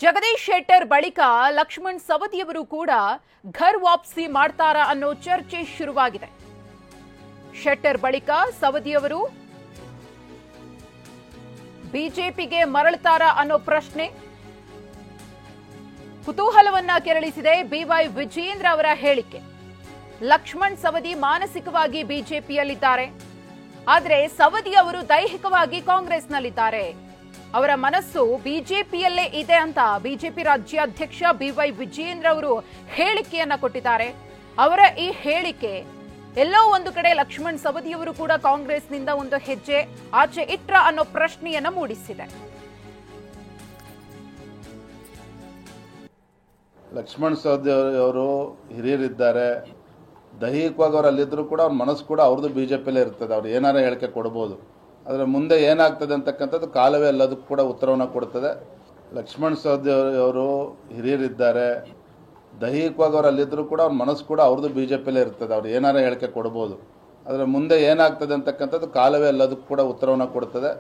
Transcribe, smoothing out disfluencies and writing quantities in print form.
ಜಗದೀಶ್ ಶೆಟ್ಟರ್ ಬಳಿಕ ಲಕ್ಷ್ಮಣ್ ಸವದಿಯವರು ಕೂಡ ಘರ್ ವಾಪಸಿ ಮಾಡ್ತಾರಾ ಅನ್ನೋ ಚರ್ಚೆ ಶುರುವಾಗಿದೆ. ಶೆಟ್ಟರ್ ಬಳಿಕ ಸವದಿಯವರು ಬಿಜೆಪಿಗೆ ಮರಳುತ್ತಾರಾ ಅನ್ನೋ ಪ್ರಶ್ನೆ ಕುತೂಹಲವನ್ನ ಕೆರಳಿಸಿದೆ. ಬಿವೈ ವಿಜಯೇಂದ್ರ ಅವರ ಹೇಳಿಕೆ. ಲಕ್ಷ್ಮಣ್ ಸವದಿ ಮಾನಸಿಕವಾಗಿ ಬಿಜೆಪಿಯಲ್ಲಿದ್ದಾರೆ, ಆದರೆ ಸವದಿ ಅವರು ದೈಹಿಕವಾಗಿ ಕಾಂಗ್ರೆಸ್ನಲ್ಲಿದ್ದಾರೆ. ಅವರ ಮನಸ್ಸು ಬಿಜೆಪಿಯಲ್ಲೇ ಇದೆ ಅಂತ ಬಿಜೆಪಿ ರಾಜ್ಯಾಧ್ಯಕ್ಷ ಬಿವೈ ವಿಜಯೇಂದ್ರ ಅವರು ಹೇಳಿಕೆಯನ್ನ ಕೊಟ್ಟಿದ್ದಾರೆ. ಅವರ ಈ ಹೇಳಿಕೆ ಎಲ್ಲೋ ಒಂದು ಕಡೆ ಲಕ್ಷ್ಮಣ್ ಸವದಿಯವರು ಕೂಡ ಕಾಂಗ್ರೆಸ್ನಿಂದ ಒಂದು ಹೆಜ್ಜೆ ಆಚೆ ಇಟ್ರ ಅನ್ನೋ ಪ್ರಶ್ನೆಯನ್ನ ಮೂಡಿಸಿದೆ. ಲಕ್ಷ್ಮಣ್ ಸವದಿ ಅವರು ಹಿರಿಯರಿದ್ದಾರೆ, ದೈಹಿಕವಾಗಿ ಅವರು ಅಲ್ಲಿದ್ದರೂ ಕೂಡ ಅವ್ರ ಮನಸ್ಸು ಕೂಡ ಅವ್ರದ್ದು ಬಿಜೆಪಿಯಲ್ಲೇ ಇರ್ತದೆ. ಅವ್ರು ಏನಾರ ಹೇಳಿಕೆ ಕೊಡ್ಬೋದು, ಆದರೆ ಮುಂದೆ ಏನಾಗ್ತದೆ ಅಂತಕ್ಕಂಥದ್ದು ಕಾಲವೇ ಎಲ್ಲದಕ್ಕೂ ಕೂಡ ಉತ್ತರವನ್ನು ಕೊಡ್ತದೆ. ಲಕ್ಷ್ಮಣ್ ಸವದಿ ಅವರು ಹಿರಿಯರಿದ್ದಾರೆ, ದೈಹಿಕವಾಗಿ ಅವರು ಅಲ್ಲಿದ್ದರೂ ಕೂಡ ಅವ್ರ ಮನಸ್ಸು ಕೂಡ ಅವ್ರದ್ದು ಬಿಜೆಪಿಯಲ್ಲೇ ಇರ್ತದೆ. ಅವ್ರು ಏನಾರ ಹೇಳಿಕೆ ಕೊಡ್ಬೋದು, ಆದರೆ ಮುಂದೆ ಏನಾಗ್ತದೆ ಅಂತಕ್ಕಂಥದ್ದು ಕಾಲವೇ ಎಲ್ಲದಕ್ಕೂ ಕೂಡ ಉತ್ತರವನ್ನು ಕೊಡ್ತದೆ.